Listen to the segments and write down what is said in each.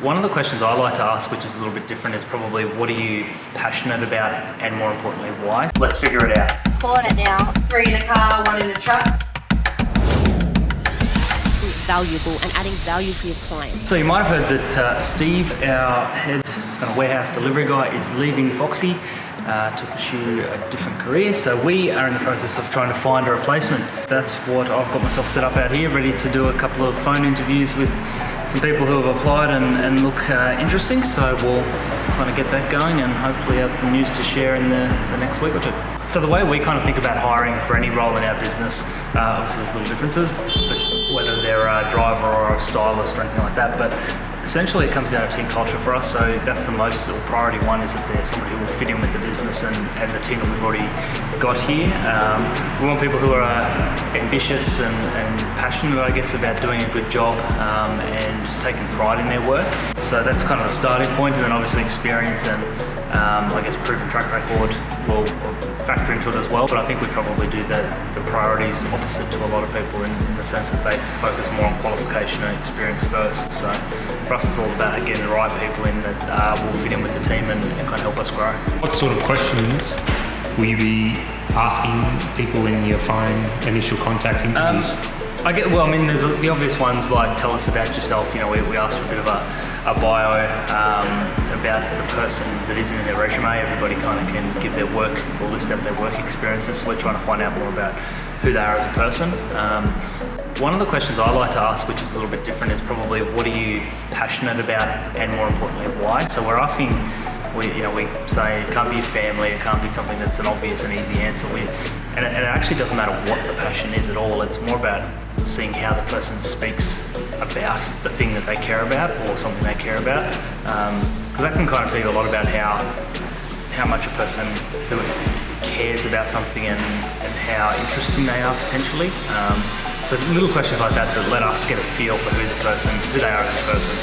One of the questions I like to ask, which is a little bit different, is probably what are you passionate about, and more importantly, why? Let's figure it out. Pulling it now. 3 in a car, 1 in a truck. Valuable and adding value for your client. So you might have heard that Steve, our head warehouse delivery guy, is leaving Foxy to pursue a different career. So we are in the process of trying to find a replacement. That's what I've got myself set up out here, ready to do a couple of phone interviews with some people who have applied and look interesting. So we'll kind of get that going and hopefully have some news to share in the next week or two. So the way we kind of think about hiring for any role in our business, obviously there's little differences, but whether they're a driver or a stylist or anything like that, but essentially it comes down to team culture for us. So that's the most, or priority one, is that there's somebody who will fit in with the business and the team that we've already got here. We want people who are ambitious and passionate, I guess, about doing a good job and taking pride in their work. So that's kind of the starting point, and then obviously experience and I guess proven track record will factor into it as well. But I think we probably do the priorities opposite to a lot of people in the sense that they focus more on qualification and experience first. So for us, it's all about getting the right people in that will fit in with the team and kind of help us grow. What sort of questions will you be asking people in your phone initial contact interviews? There's the obvious ones like tell us about yourself. You know, we asked for a bit of a bio about the person that isn't in their resume. Everybody kind of can give their work or list out their work experiences. So we're trying to find out more about who they are as a person. One of the questions I like to ask, which is a little bit different, is probably what are you passionate about, and more importantly, why? So we're asking. We say it can't be your family, it can't be something that's an obvious and easy answer. And it actually doesn't matter what the passion is at all. It's more about seeing how the person speaks about the thing that they care about or something they care about. Because that can kind of tell you a lot about how much a person who cares about something and how interesting they are potentially. So little questions like that let us get a feel for who they are as a person.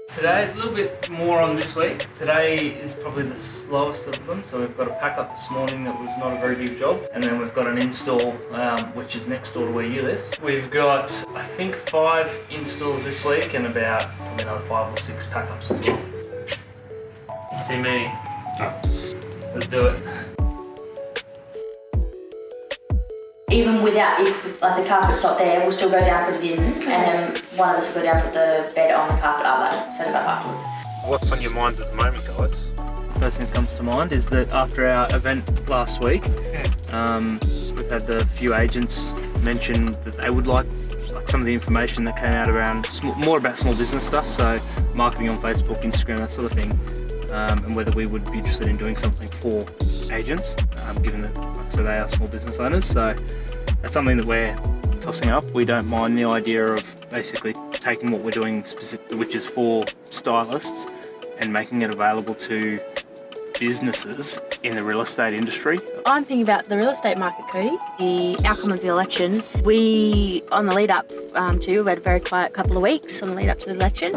Today, a little bit more on this week. Today is probably the slowest of them. So we've got a pack up this morning that was not a very big job. And then we've got an install, which is next door to where you live. We've got, I think, 5 installs this week and about probably another 5 or 6 pack ups as well. Team meeting. Let's do it. Even without, if like the carpet's not there, we'll still go down, put it in, and then one of us will go down, put the bed on the carpet, set it up afterwards. What's on your minds at the moment, guys? First thing that comes to mind is that after our event last week, we've had the few agents mention that they would like some of the information that came out around more about small business stuff, so marketing on Facebook, Instagram, that sort of thing, and whether we would be interested in doing something for agents, given that, like I said, they are small business owners. So that's something that we're tossing up. We don't mind the idea of basically taking what we're doing specifically, which is for stylists, and making it available to businesses in the real estate industry. I'm thinking about the real estate market, Cody. The outcome of the election, we, on the lead up we had a very quiet couple of weeks on the lead up to the election,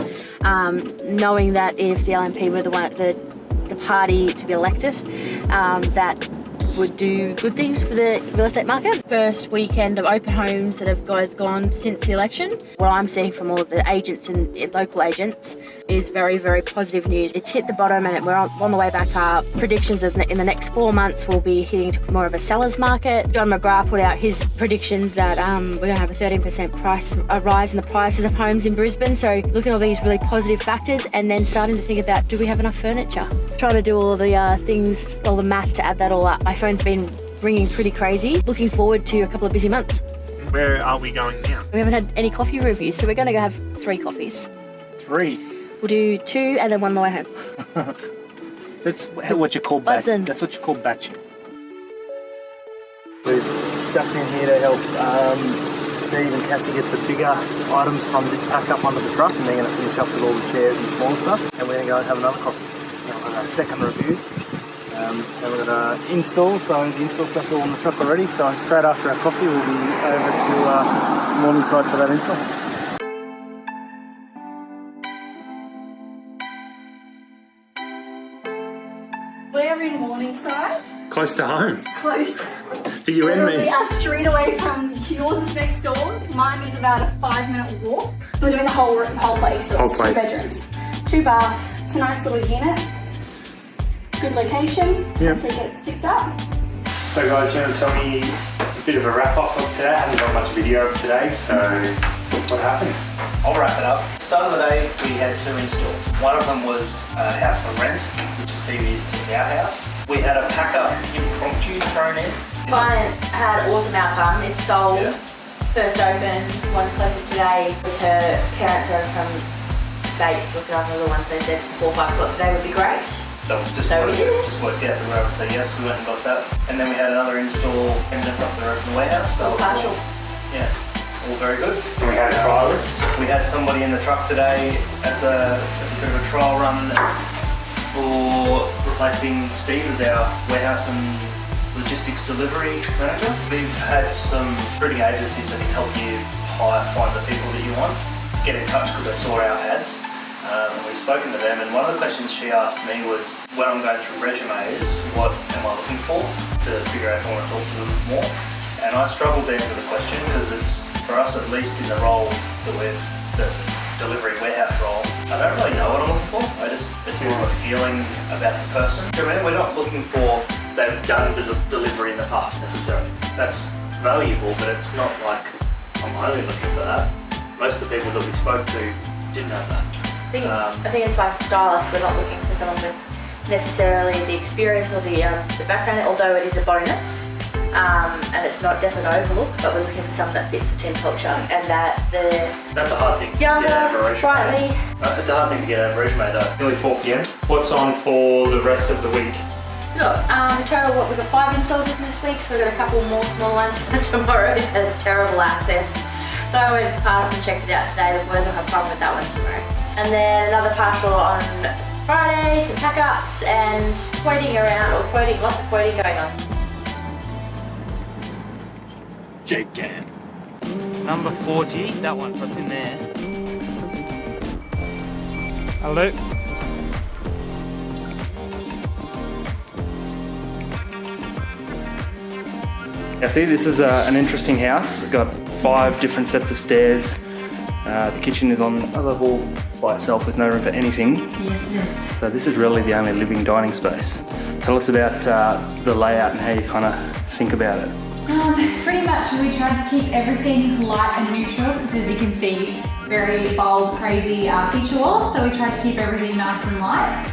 knowing that if the LNP were the party to be elected, that would do good things for the real estate market. First weekend of open homes that have gone since the election. What I'm seeing from all of the agents and local agents is very, very positive news. It's hit the bottom and we're on the way back up. Predictions of in the next 4 months we'll be hitting more of a seller's market. John McGrath put out his predictions that we're going to have a 13% rise in the prices of homes in Brisbane. So looking at all these really positive factors and then starting to think about, do we have enough furniture? Trying to do all of the things, all the math to add that all up. My phone's been ringing pretty crazy. Looking forward to a couple of busy months. Where are we going now? We haven't had any coffee reviews, so we're going to go have 3 coffees. 3? We'll do 2 and then 1 on the way home. That's what you call batching. That's what you call batching. We've ducked in here to help Steve and Cassie get the bigger items from this pack up onto the truck, and they're going to finish up with all the chairs and smaller stuff, and we're going to go and have another coffee. We're going to have a second review. And we're going to install, so the install stuff's all on the truck already, so straight after our coffee we'll be over to Morningside for that install. We're in Morningside. Close to home. Close. For you and Literally me. a street away from yours is next door. Mine is about a 5-minute walk. We're doing the whole place, so it's 2 bedrooms, 2 baths. It's a nice little unit. Good location. Yep. Hopefully gets picked up. So guys, you want to tell me a bit of a wrap up of today? I haven't got much video of today, so what happened? I'll wrap it up. Start of the day, we had 2 installs. One of them was a house for rent, which is Phoebe, it's our house. We had a pack-up impromptu thrown in. Client had an awesome outcome. It's sold. Yeah. First open, one collected today. Was her parents are from the States looking after little ones. They said 4 or 5 o'clock today would be great. So just So we worked, did it. just worked out that we were able to say yes, we went and got that. And then we had another install ended up the roof in the warehouse. So All partial. Yeah, all very good. And we had a trialist. We had somebody in the truck today as a bit of a trial run for replacing Steve as our warehouse and logistics delivery manager. We've had some recruiting agencies that can help you find the people that you want. Get in touch because they saw our ads. And we've spoken to them, and one of the questions she asked me was, when I'm going through resumes, what am I looking for to figure out if I want to talk to them more? And I struggled to answer the question because it's, for us at least in the role that we're, the delivery warehouse role, I don't really know what I'm looking for. It's more of a feeling about the person. Do you know what I mean? We're not looking for, they've done delivery in the past necessarily. That's valuable, but it's not like I'm only looking for that. Most of the people that we spoke to didn't have that. I think it's like stylists. We're not looking for someone with necessarily the experience or the background, although it is a bonus. And it's not definitely an overlook, but we're looking for someone that fits the team culture and that That's a hard thing to younger, get out of a resume. sprightly. It's a hard thing to get out of a resume though. Nearly 4 p.m. What's on for the rest of the week? Look, in total, we've got 5 installs in this week, so we've got a couple more small ones. Tomorrow has terrible access. So I went past and checked it out today. The boys will have fun with that one tomorrow. And then another partial on Friday, some pack-ups and quoting around, or quoting, lots of quoting going on. Jake and. Number 40, that one's what's in there. Hello. Yeah, see, this is an interesting house. It's got 5 different sets of stairs. The kitchen is on a level by itself with no room for anything. Yes, it is. So this is really the only living dining space. Tell us about the layout and how you kind of think about it. Pretty much we tried to keep everything light and neutral because, as you can see, very bold, crazy feature walls. So we tried to keep everything nice and light.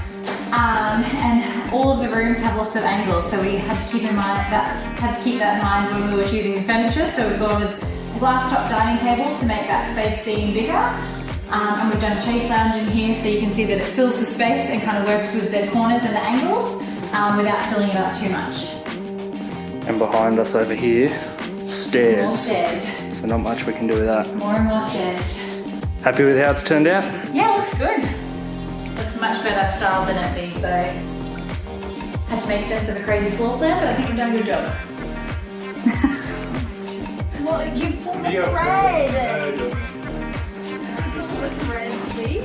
And all of the rooms have lots of angles, so we had to keep that in mind when we were choosing the furniture. So we've gone with a glass top dining table to make that space seem bigger. And we've done a chase lounge in here so you can see that it fills the space and kind of works with the corners and the angles without filling it up too much. And behind us over here, stairs. More stairs. So not much we can do with that. More and more stairs. Happy with how it's turned out? Yeah, it looks good. Looks much better style than it be, so had to make sense of a crazy floor plan, but I think I've done a good job. Well, you formed a thread. The thread, see?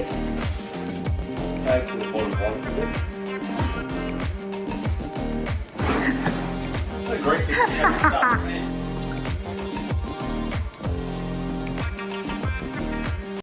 Back to the bottom of it. So great to